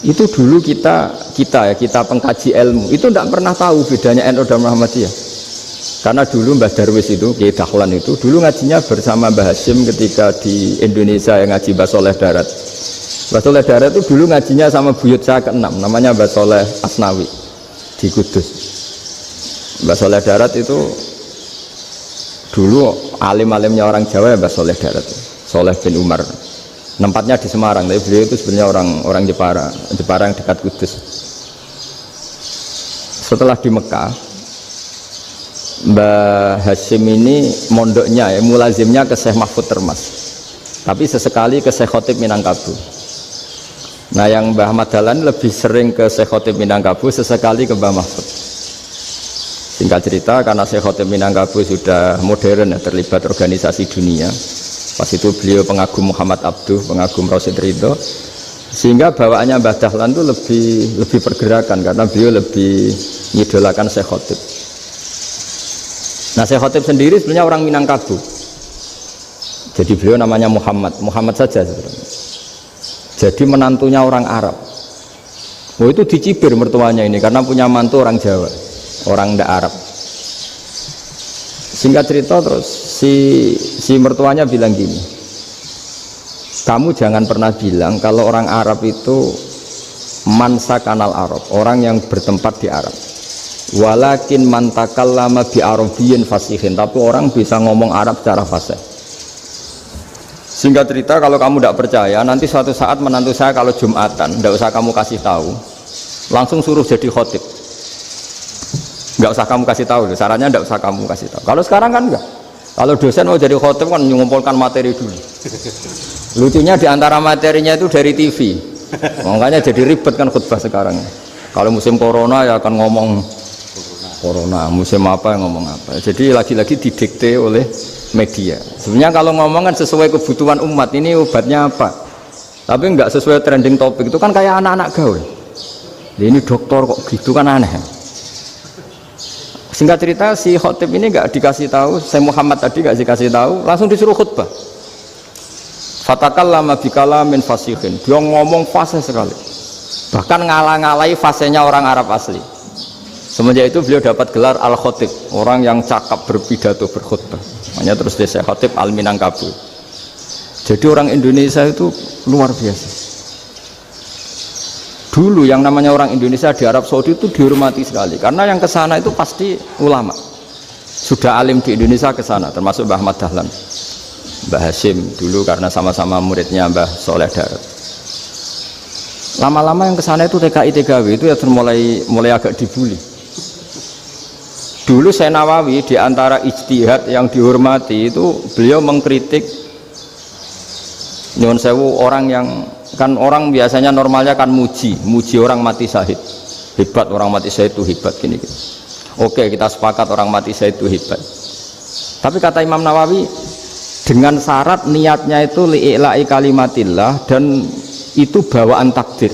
Itu dulu kita pengkaji ilmu itu tidak pernah tahu bedanya NU dan Muhammadiyah. Karena dulu Mbah Darwis itu, Kiai Dahlan itu dulu ngajinya bersama Mbah Hasyim ketika di Indonesia yang ngaji Mbah Soleh Darat. Mbah Soleh Darat itu dulu ngajinya sama buyut saya ke-6, namanya Mbah Soleh Asnawi di Kudus. Mbah Soleh Darat itu dulu alim-alimnya orang Jawa ya Mbah Soleh Darat, Soleh bin Umar. Tempatnya di Semarang, tapi beliau itu sebenarnya orang Jepara yang dekat Kudus. Setelah di Mekah, Mbah Hasyim ini mondoknya ya, mulazimnya ke Syekh Mahfud Termas, tapi sesekali ke Syekh Khotib Minangkabau. Nah yang Mbah Ahmad Dahlan lebih sering ke Syekh Khotib Minangkabau, sesekali ke Mbah Mahfud. Singkat cerita, karena Syekh Khotib Minangkabau sudah modern ya, terlibat organisasi dunia. Pas itu beliau pengagum Muhammad Abduh, pengagum Rasid Ridho, sehingga bawaannya Mbah Dahlan itu lebih pergerakan karena beliau lebih mengidolakan Syekh Khotib. Nah Syekh Khotib sendiri sebenarnya orang Minangkabau, jadi beliau namanya Muhammad saja sebenarnya. Jadi menantunya orang Arab. Oh itu dicibir mertuanya ini karena punya mantu orang Jawa, orang ndak Arab. Singkat cerita terus si mertuanya bilang gini, kamu jangan pernah bilang kalau orang Arab itu mansa kanal Arab, orang yang bertempat di Arab. Walakin mantakallama bi arabiyyin fasihin, tapi orang bisa ngomong Arab secara fasih. Singkat cerita, kalau kamu tidak percaya, nanti suatu saat menantu saya kalau Jumatan, tidak usah kamu kasih tahu, langsung suruh jadi khotib. Nggak usah kamu kasih tahu, sarannya nggak usah kamu kasih tahu. Kalau sekarang kan enggak. Kalau dosen mau jadi khotib kan mengumpulkan materi dulu. Lucunya di antara materinya itu dari TV, makanya jadi ribet kan khutbah sekarang. Kalau musim corona ya akan ngomong corona, musim apa yang ngomong apa. Jadi lagi-lagi didikte oleh media. Sebenarnya kalau ngomong kan sesuai kebutuhan umat, ini obatnya apa. Tapi nggak sesuai trending topik, itu kan kayak anak-anak gaul. Ini dokter kok gitu kan aneh. Singkat cerita si khotib ini nggak dikasih tahu, saya Muhammad tadi nggak dikasih tahu, langsung disuruh khutbah. Fatakallama bikalamin fasihin, dia ngomong fasih sekali, bahkan ngalah-ngalahi fasihnya orang Arab asli. Semenjak itu beliau dapat gelar al-khotib, orang yang cakap berpidato berkhutbah. Makanya terus dia khotib al-Minangkabau. Jadi orang Indonesia itu luar biasa. Dulu yang namanya orang Indonesia di Arab Saudi itu dihormati sekali, karena yang kesana itu pasti ulama. Sudah alim di Indonesia kesana, termasuk Mbah Ahmad Dahlan, Mbah Hasyim dulu karena sama-sama muridnya Mbah Soleh Darat. Lama-lama yang kesana itu TKI TKW itu ya mulai agak dibully. Dulu Syekh Nawawi di antara ijtihad yang dihormati itu beliau mengkritik nyuwun sewu orang yang kan orang biasanya normalnya kan muji orang mati syahid, hebat orang mati syahid itu hebat gini. Oke, kita sepakat orang mati syahid itu hebat. Tapi kata Imam Nawawi dengan syarat niatnya itu li'ila'i kalimatillah, dan itu bawaan takdir.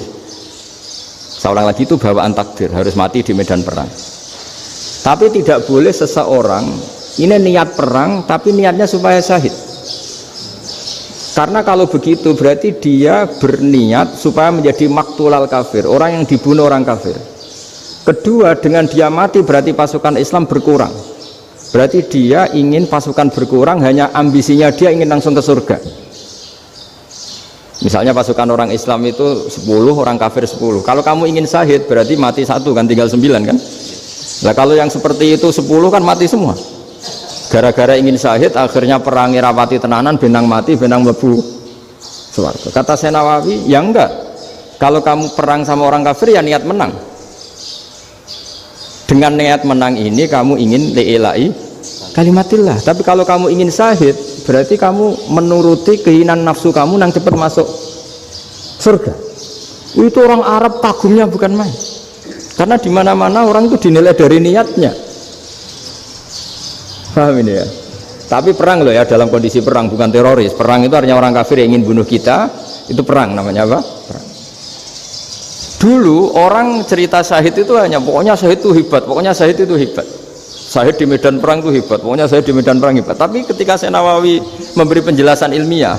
Seorang lagi itu bawaan takdir, harus mati di medan perang. Tapi tidak boleh seseorang ini niat perang tapi niatnya supaya syahid. Karena kalau begitu berarti dia berniat supaya menjadi maktulal kafir, orang yang dibunuh orang kafir. Kedua, dengan dia mati berarti pasukan Islam berkurang. Berarti dia ingin pasukan berkurang, hanya ambisinya dia ingin langsung ke surga. Misalnya pasukan orang Islam itu 10, orang kafir 10. Kalau kamu ingin syahid berarti mati 1 kan, tinggal 9 kan. Nah kalau yang seperti itu 10 kan mati semua. Gara-gara ingin syahid akhirnya perangi rapati tenanan, benang mati, benang mlebu swarga. Kata Syekh Nawawi, ya enggak. Kalau kamu perang sama orang kafir ya niat menang. Dengan niat menang ini kamu ingin li'ila'i kalimatillah. Tapi kalau kamu ingin syahid berarti kamu menuruti keinginan nafsu kamu yang cepat masuk surga. Itu orang Arab kagumnya bukan main. Karena di mana-mana orang itu dinilai dari niatnya. Paham ini ya? Tapi perang loh ya, dalam kondisi perang, bukan teroris. Perang itu artinya orang kafir yang ingin bunuh kita, itu perang namanya apa? Perang. Dulu orang cerita syahid itu hanya pokoknya syahid itu hebat, pokoknya syahid itu hebat. Syahid di medan perang itu hebat, pokoknya syahid di medan perang hebat. Tapi ketika Syekh Nawawi memberi penjelasan ilmiah,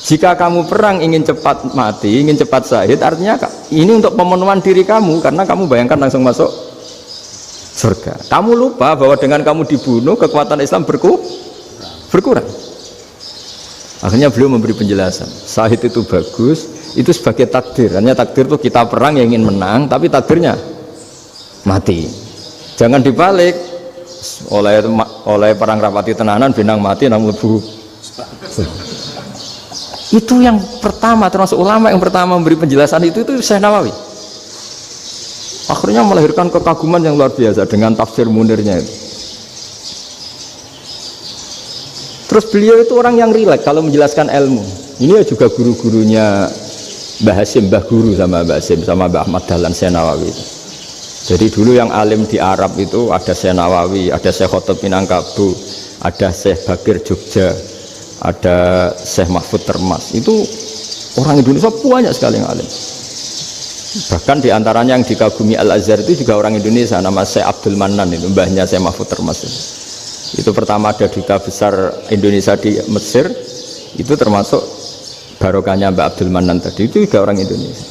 jika kamu perang ingin cepat mati, ingin cepat syahid, artinya ini untuk pemenuhan diri kamu, karena kamu bayangkan langsung masuk surga. Kamu lupa bahwa dengan kamu dibunuh kekuatan Islam berkurang. Akhirnya beliau memberi penjelasan, syahid itu bagus, itu sebagai takdir. Hanya takdir itu kita perang yang ingin menang, tapi takdirnya mati. Jangan dibalik, oleh perang rapati tenanan benang mati namun lebu. Itu yang pertama, termasuk ulama yang pertama memberi penjelasan itu Syekh Nawawi. Akhirnya melahirkan kekaguman yang luar biasa dengan tafsir Munirnya itu. Terus beliau itu orang yang rileks kalau menjelaskan ilmu. Ini ya juga guru-gurunya Mbah Hasim, Mbah Guru sama Mbah Hasim sama Mbah Ahmad Dahlan Syekh Nawawi itu. Jadi dulu yang alim di Arab itu ada Syekh Nawawi, ada Syekh Khotib Minangkabau, ada Syekh Bakir Jogja, ada Syekh Mahfud Termas. Itu orang Indonesia banyak sekali yang alim. Bahkan diantaranya yang dikagumi Al-Azhar itu juga orang Indonesia, nama Syekh Abdul Manan, itu mbahnya Syekh Mahfud Termas. Itu pertama ada duta besar Indonesia di Mesir, itu termasuk barokahnya Mbak Abdul Manan tadi, itu juga orang Indonesia.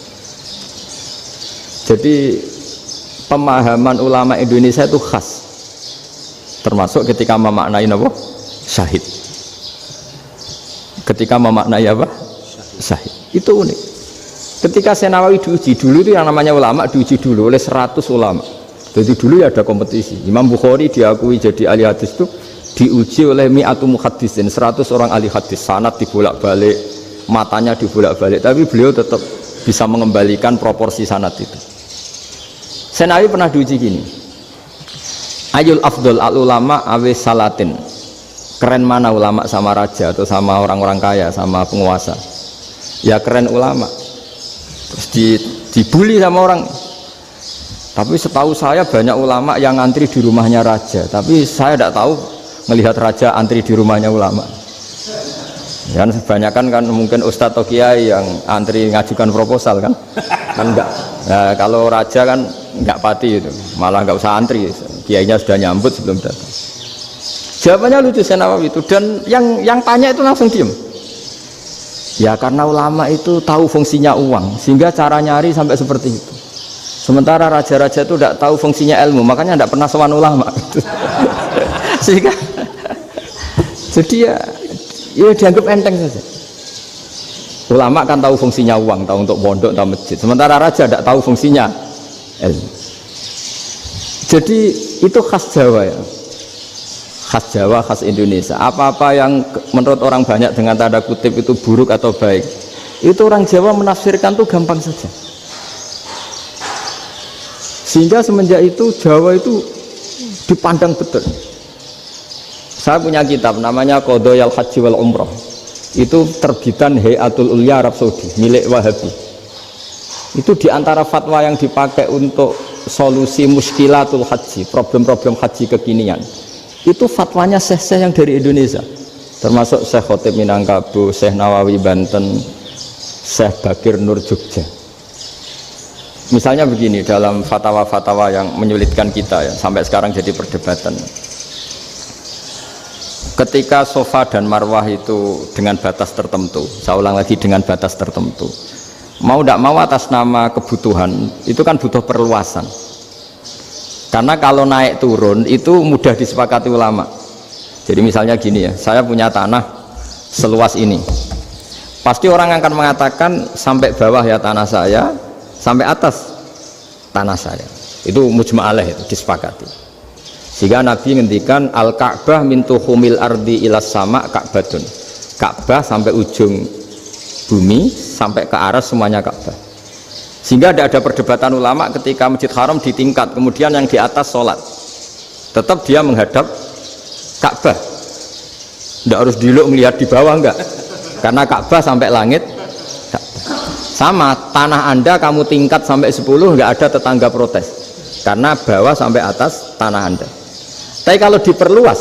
Jadi pemahaman ulama Indonesia itu khas, termasuk ketika memaknai apa? Syahid. Ketika memaknai apa? Syahid. Itu unik. Ketika Syekh Nawawi diuji dulu itu yang namanya ulama diuji dulu oleh 100 ulama. Jadi dulu ya ada kompetisi. Imam Bukhari diakui jadi ahli hadis itu diuji oleh mi'atu muhaddisin, 100 orang ahli hadis, sanad dibolak-balik, matanya dibolak-balik, tapi beliau tetap bisa mengembalikan proporsi sanad itu. Syekh Nawawi pernah diuji gini. Ayul afdol al ulama awe salatin. Keren mana ulama sama raja atau sama orang-orang kaya, sama penguasa? Ya keren ulama. Terus dibully sama orang. Tapi setahu saya banyak ulama yang antri di rumahnya raja, tapi saya tidak tahu melihat raja antri di rumahnya ulama. Ya, kebanyakan kan mungkin ustadz atau kiai yang antri ngajukan proposal kan enggak. Nah, kalau raja kan enggak pati itu, malah enggak usah antri, kiainya sudah nyambut sebelum datang. Jawabannya lucu Syekh Nawawi itu, dan yang tanya itu langsung diem. Ya karena ulama itu tahu fungsinya uang, sehingga cara nyari sampai seperti itu. Sementara raja-raja itu tidak tahu fungsinya ilmu, makanya tidak pernah sowan ulama. Sehingga jadi ya dianggap enteng saja. Ulama kan tahu fungsinya uang, tahu untuk pondok, tahu masjid. Sementara raja tidak tahu fungsinya ilmu. Jadi itu khas Jawa ya. Khas Jawa, khas Indonesia. Apa-apa yang menurut orang banyak dengan tanda kutip itu buruk atau baik, itu orang Jawa menafsirkan tuh gampang saja. Sehingga semenjak itu Jawa itu dipandang betul. Saya punya kitab namanya Qadayal Haji wal Umrah. Itu terbitan Hayatul Ulya Arab Saudi, milik Wahabi. Itu diantara fatwa yang dipakai untuk solusi muskilatul haji, problem-problem haji kekinian. Itu fatwanya syekh-syekh yang dari Indonesia, termasuk Syekh Khotib Minangkabau, Syekh Nawawi Banten, Syekh Bakir Nur Jogja. Misalnya begini, dalam fatwa-fatwa yang menyulitkan kita ya, sampai sekarang jadi perdebatan. Ketika Safa dan Marwah itu dengan batas tertentu, saya ulang lagi, dengan batas tertentu, mau tidak mau atas nama kebutuhan, itu kan butuh perluasan. Karena kalau naik turun itu mudah disepakati ulama. Jadi misalnya gini ya, saya punya tanah seluas ini, pasti orang akan mengatakan sampai bawah ya tanah saya, sampai atas tanah saya. Itu mujma' alaih, itu disepakati. Sehingga Nabi ngendikan al-Ka'bah min tuhumil ardi ilas sama Ka'batun. Ka'bah sampai ujung bumi, sampai ke aras semuanya Ka'bah. Sehingga tidak ada perdebatan ulama ketika Masjid Haram ditingkat, kemudian yang di atas sholat tetap dia menghadap Ka'bah, tidak harus diluk melihat di bawah, enggak, karena Ka'bah sampai langit. Sama tanah Anda kamu tingkat sampai 10, enggak ada tetangga protes karena bawah sampai atas tanah Anda. Tapi kalau diperluas,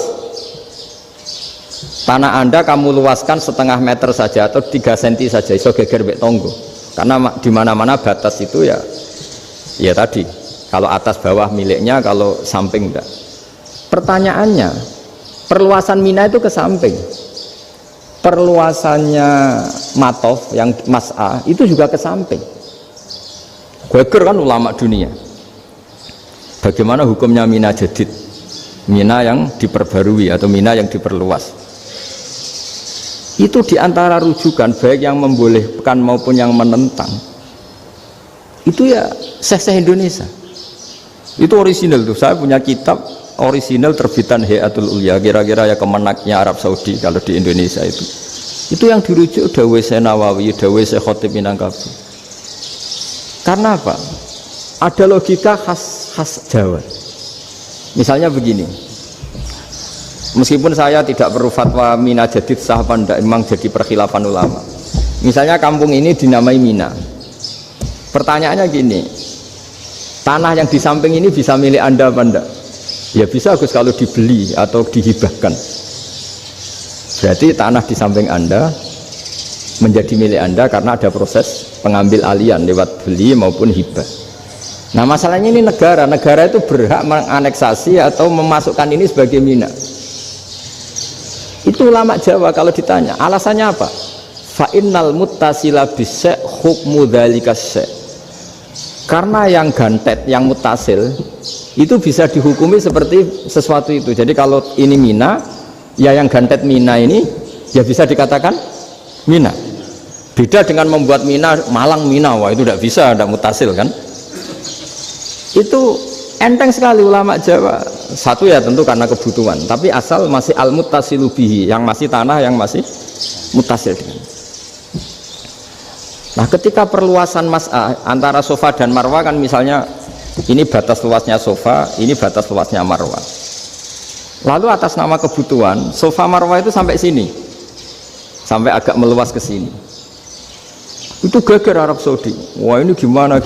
tanah Anda kamu luaskan setengah meter saja atau 3 cm saja, iso geger mbek tonggo. Karena di mana-mana batas itu ya tadi, kalau atas bawah miliknya, kalau samping enggak. Pertanyaannya, perluasan Mina itu ke samping, perluasannya Matof yang Mas'a itu juga ke samping. Geger kan ulama dunia. Bagaimana hukumnya Mina jadid? Mina yang diperbarui atau Mina yang diperluas. Itu diantara rujukan baik yang membolehkan maupun yang menentang. Itu ya Syekh Indonesia. Itu original tuh. Saya punya kitab original terbitan Hayatul Ulya, kira-kira ya kemenaknya Arab Saudi kalau di Indonesia itu. Itu yang dirujuk Dawei Syekh Nawawi, Dawei Syekh Khatib Minangkabau. Karena apa? Ada logika khas Jawa. Misalnya begini. Meskipun saya tidak perlu fatwa Mina jadid sah apa enggak, memang jadi perkhilafan ulama. Misalnya kampung ini dinamai Mina. Pertanyaannya gini, tanah yang di samping ini bisa milik Anda apa enggak? Ya bisa Gus kalau dibeli atau dihibahkan. Berarti tanah di samping Anda menjadi milik Anda karena ada proses pengambil alian lewat beli maupun hibah. Nah masalahnya ini negara itu berhak menganeksasi atau memasukkan ini sebagai Mina. Itu ulama Jawa kalau ditanya alasannya apa? Fa innal muttasila bisya hukmu dzalika syai. Karena yang gantet, yang mutasil itu bisa dihukumi seperti sesuatu itu. Jadi kalau ini Mina, ya yang gantet Mina ini ya bisa dikatakan Mina. Beda dengan membuat Mina Malang Mina, wah itu tidak bisa, tidak mutasil kan? Itu enteng sekali ulama Jawa. Satu ya tentu karena kebutuhan, tapi asal masih al-muttasilu bihi, yang masih tanah yang masih mutasil dengan. Nah, ketika perluasan antara sofa dan marwah kan misalnya ini batas luasnya sofa, ini batas luasnya marwah. Lalu atas nama kebutuhan, sofa marwah itu sampai sini. Sampai agak meluas ke sini. Itu geger Arab Saudi. Wah, ini gimana?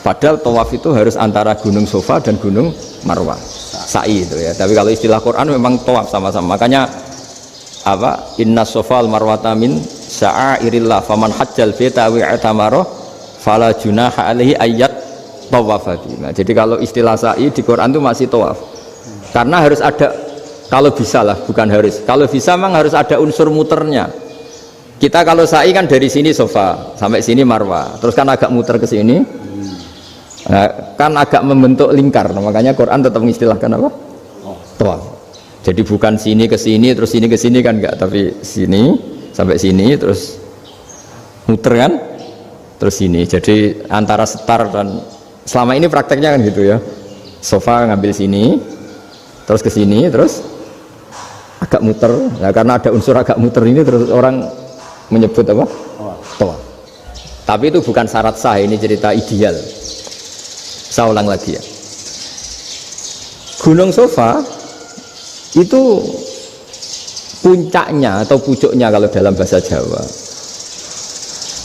Padahal tawaf itu harus antara gunung Sofa dan gunung Marwah, sa'i itu ya. Tapi kalau istilah Quran memang tawaf sama-sama. Makanya apa? Inna Sofa al Marwata min sya'airillah faman hajjal baita wa i'tamara fala junaha alaihi ayat tawafati. Nah, jadi kalau istilah sa'i di Quran itu masih tawaf. Karena harus ada, kalau bisa lah, bukan harus. Kalau bisa memang harus ada unsur muternya. Kita kalau sa'i kan dari sini Sofa sampai sini Marwah, terus kan agak muter ke sini. Nah, kan agak membentuk lingkar, nah, makanya Quran tetap mengistilahkan apa? Tawaf. Jadi bukan sini ke sini terus sini ke sini kan enggak, tapi sini sampai sini terus muter kan, terus sini. Jadi antara setar dan selama ini prakteknya kan gitu ya. Sofa ngambil sini, terus ke sini, terus agak muter. Nah, karena ada unsur agak muter ini terus orang menyebut apa? Tawaf. Tapi itu bukan syarat sah, ini cerita ideal. Saya ulang lagi ya. Gunung Sofa itu puncaknya atau pucuknya kalau dalam bahasa Jawa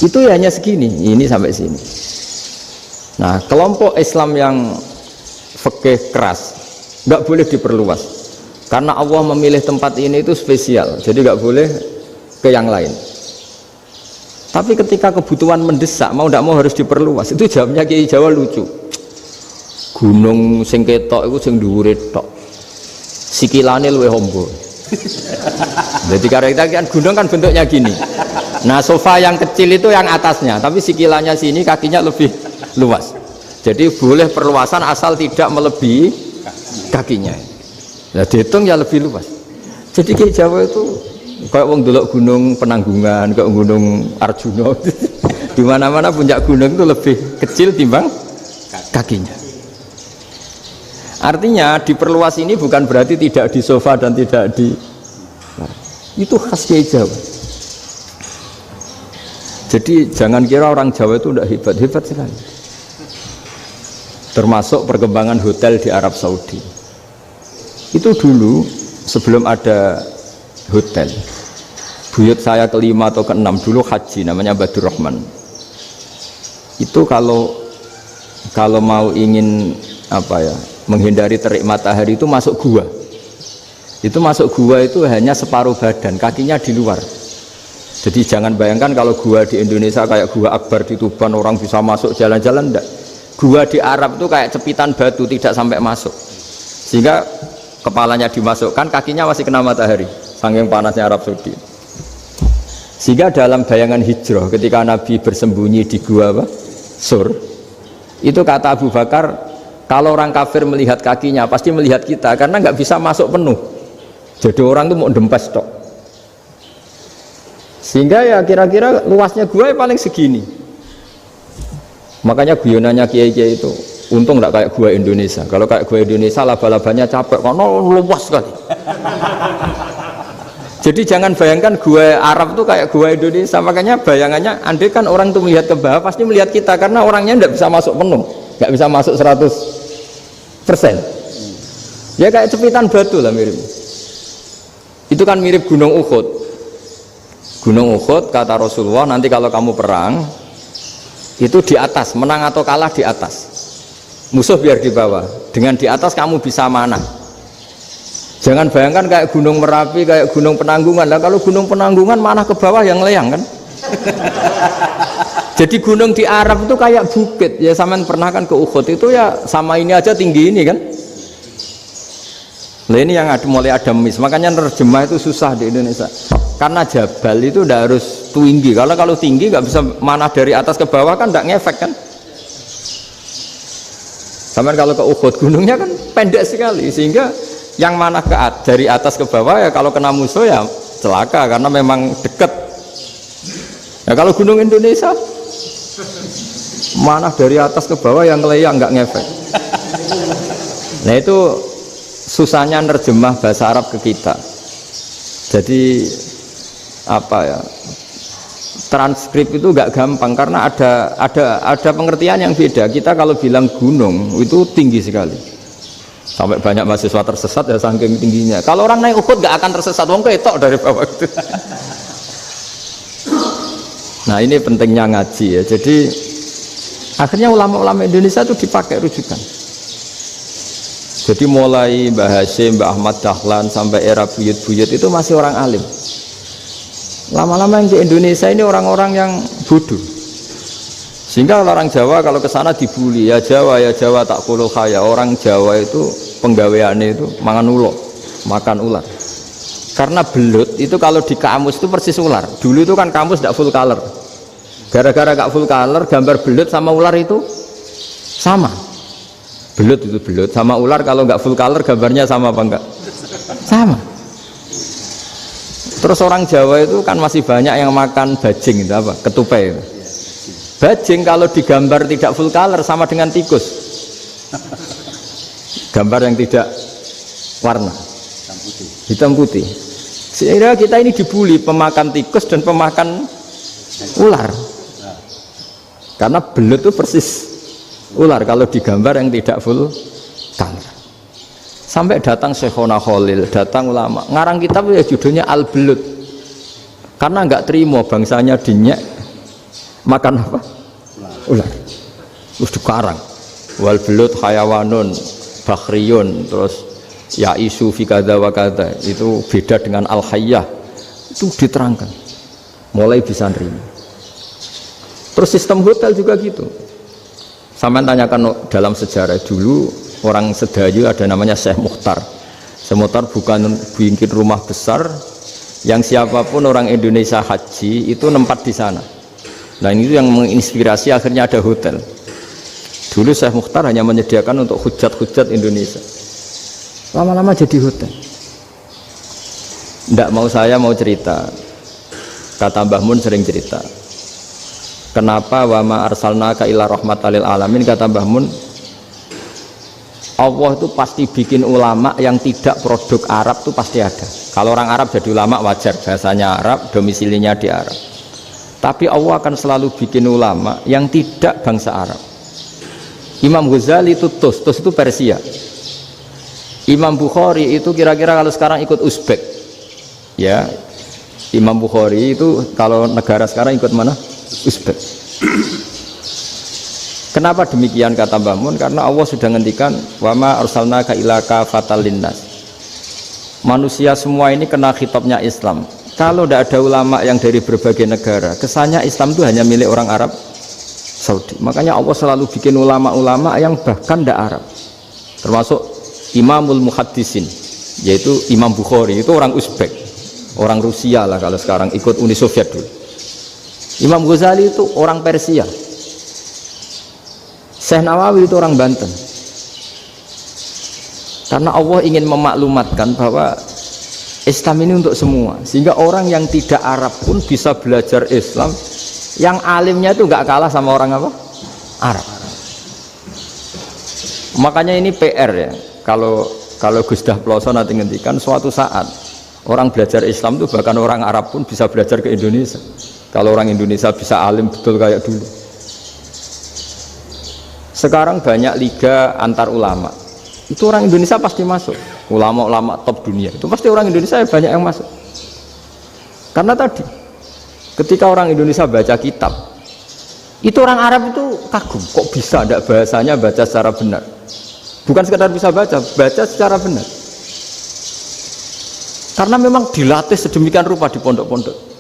itu hanya segini, ini sampai sini. Nah, kelompok Islam yang fikih keras nggak boleh diperluas karena Allah memilih tempat ini itu spesial, jadi nggak boleh ke yang lain. Tapi ketika kebutuhan mendesak, mau tidak mau harus diperluas. Itu jawabnya Kiai Jawa lucu. Gunung sing ketok itu sing dhuwure tok. Sikilane luwih ombo. Jadi kan gunung kan bentuknya gini. Nah, sofa yang kecil itu yang atasnya, tapi sikilannya sini kakinya lebih luas. Jadi boleh perluasan asal tidak melebihi kakinya. Nah, dihitung ya lebih luas. Jadi Kiai Jawa itu kayak wong delok gunung Penanggungan, kayak gunung Arjuna. Di mana-mana puncak gunung itu lebih kecil timbang kakinya. Artinya diperluas ini bukan berarti tidak di sofa dan tidak di, itu khas Kiai Jawa. Jadi jangan kira orang Jawa itu tidak hebat sekali. Termasuk perkembangan hotel di Arab Saudi. Itu dulu sebelum ada hotel, buyut saya kelima atau keenam dulu haji, namanya Badur Rahman. Itu kalau mau ingin apa ya, menghindari terik matahari itu masuk gua. Itu masuk gua itu hanya separuh badan, kakinya di luar. Jadi jangan bayangkan kalau gua di Indonesia kayak gua Akbar di Tuban orang bisa masuk jalan-jalan, enggak. Gua di Arab itu kayak cepitan batu, tidak sampai masuk. Sehingga kepalanya dimasukkan, kakinya masih kena matahari. Saking panasnya Arab Saudi. Sehingga dalam bayangan hijrah ketika Nabi bersembunyi di gua apa? Sur, itu kata Abu Bakar, kalau orang kafir melihat kakinya pasti melihat kita karena nggak bisa masuk penuh. Jadi orang itu mau dempes tok. Sehingga ya kira-kira luasnya gua paling segini. Makanya guyonannya kiai-kiai itu, untung nggak kayak gua Indonesia. Kalau kayak gua Indonesia laba-labanya capek karena luas sekali. Jadi jangan bayangkan gua Arab tuh kayak gua Indonesia. Makanya bayangannya, andai kan orang tuh melihat ke bawah pasti melihat kita karena orangnya nggak bisa masuk penuh, nggak bisa masuk 100%. Ya kayak cepitan batu lah mirip. Itu kan mirip Gunung Uhud. Gunung Uhud kata Rasulullah, nanti kalau kamu perang itu di atas, menang atau kalah di atas, musuh biar di bawah. Dengan di atas kamu bisa manah. Jangan bayangkan kayak Gunung Merapi, kayak Gunung Penanggungan. Lah kalau Gunung Penanggungan mana ke bawah yang leyang kan? Jadi gunung di Arab itu kayak bukit. Ya sampean pernah kan ke Uhud itu ya sama ini aja tinggi ini kan? Nah ini yang mulai ada mis. Makanya nerjemah itu susah di Indonesia. Karena jabal itu udah harus tinggi. Kalau tinggi nggak bisa mana dari atas ke bawah kan nggak ngefek kan? Sampean kalau ke Uhud gunungnya kan pendek sekali sehingga yang mana dari atas ke bawah ya kalau kena musuh ya celaka karena memang dekat. Ya kalau gunung Indonesia mana dari atas ke bawah yang ngeleyang nggak ngefek. Nah itu susahnya nerjemah bahasa Arab ke kita. Jadi apa ya, transkrip itu nggak gampang karena ada pengertian yang beda. Kita kalau bilang gunung itu tinggi sekali. Sampai banyak mahasiswa tersesat ya saking tingginya. Kalau orang naik Uhud gak akan tersesat, wong ketok dari bawah itu. Nah ini pentingnya ngaji ya. Jadi akhirnya ulama-ulama Indonesia itu dipakai rujukan. Jadi mulai Mbah Hasyim, Mbah Ahmad Dahlan sampai era buyut-buyut itu masih orang alim. Lama-lama yang di Indonesia ini orang-orang yang bodoh. Sehingga orang Jawa kalau ke sana dibully, ya Jawa tak kulul khaya. Orang Jawa itu penggaweannya itu makan ular. Karena belut itu kalau di kamus itu persis ular. Dulu itu kan kamus tidak full color. Gara-gara gak full color, gambar belut sama ular itu sama. Belut itu belut sama ular kalau nggak full color gambarnya sama apa enggak? Sama. Terus orang Jawa itu kan masih banyak yang makan bajing itu apa? Ketupai itu. Bajing kalau digambar tidak full color sama dengan tikus. Gambar yang tidak warna hitam putih. Sehingga kita ini dibully pemakan tikus dan pemakan ular. Karena belut itu persis ular kalau digambar yang tidak full color. Sampai datang Syekhona Khalil, datang ulama. Ngarang kitab ya judulnya Al-Belut. Karena nggak terima bangsanya dinyek makan apa? Ular. Terus dikarang. Wal belut hayawanun bakhriyun, terus ya isu fi kadza wa kadza. Itu beda dengan al hayyah. Itu diterangkan. Mulai bisa nerima. Terus sistem hotel juga gitu. Sampai tanyakan dalam sejarah dulu orang Sedayu ada namanya Syekh Mukhtar. Syekh Mukhtar bukan bikin rumah besar yang siapapun orang Indonesia haji itu nempat di sana. Nah ini yang menginspirasi akhirnya ada hotel. Dulu Syekh Mukhtar hanya menyediakan untuk hujat-hujat Indonesia. Lama-lama jadi hotel. Nggak mau saya mau cerita. Kata Mbah Mun sering cerita. Kenapa wa ma arsalnaka illa rahmatal lil alamin, kata Mbah Mun. Allah itu pasti bikin ulama yang tidak produk Arab itu pasti ada. Kalau orang Arab jadi ulama wajar, bahasanya Arab, domisilinya di Arab. Tapi Allah akan selalu bikin ulama yang tidak bangsa Arab. Imam Ghazali itu Tus itu Persia. Imam Bukhari itu kira-kira kalau sekarang ikut Uzbek. Ya, Imam Bukhari itu kalau negara sekarang ikut mana? Uzbek. Kenapa demikian kata Mbah Mun? Karena Allah sudah ngendikan wa ma arsalnaka illa kafatal linnas. Manusia semua ini kena khitabnya Islam. Kalau tidak ada ulama yang dari berbagai negara, kesannya Islam itu hanya milik orang Arab Saudi. Makanya Allah selalu bikin ulama-ulama yang bahkan tidak Arab. Termasuk Imamul Muhaddisin, yaitu Imam Bukhari, itu orang Uzbek. orang Rusia lah kalau sekarang, ikut Uni Soviet dulu. Imam Ghazali itu orang Persia, Syekh Nawawi itu orang Banten. Karena Allah ingin memaklumatkan bahwa Islam ini untuk semua, sehingga orang yang tidak Arab pun bisa belajar Islam, yang alimnya itu nggak kalah sama orang apa? Arab. Makanya ini PR ya, kalau Gus Dah Ploso nanti ngendikan suatu saat orang belajar Islam itu bahkan orang Arab pun bisa belajar ke Indonesia. Kalau orang Indonesia bisa alim betul kayak dulu. Sekarang banyak liga antar ulama, itu orang Indonesia pasti masuk. Ulama-ulama top dunia itu pasti orang Indonesia banyak yang masuk. Karena tadi ketika orang Indonesia baca kitab, itu orang Arab itu kagum, kok bisa ada bahasanya baca secara benar. Bukan sekedar bisa baca secara benar. Karena memang dilatih sedemikian rupa di pondok-pondok.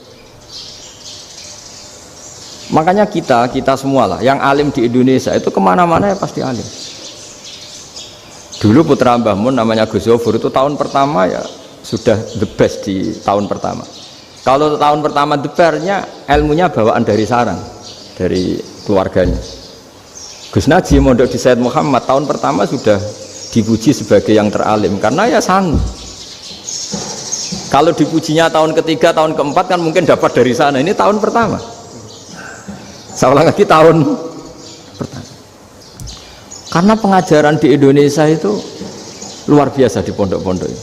Makanya kita semua lah yang alim di Indonesia itu kemana-mana ya pasti alim. Dulu putra Mbah Mun namanya Gus Zofur itu tahun pertama ya sudah the best di tahun pertama. Kalau tahun pertama the best-nya ilmunya bawaan dari sarang, dari keluarganya. Gus Najib mondok di Said Muhammad tahun pertama sudah dipuji sebagai yang teralim karena ya sanggup. Kalau dipujinya tahun ketiga, tahun keempat kan mungkin dapat dari sana. Ini tahun pertama. Saya ulang lagi tahun pertama. Karena pengajaran di Indonesia itu luar biasa di pondok-pondok ini.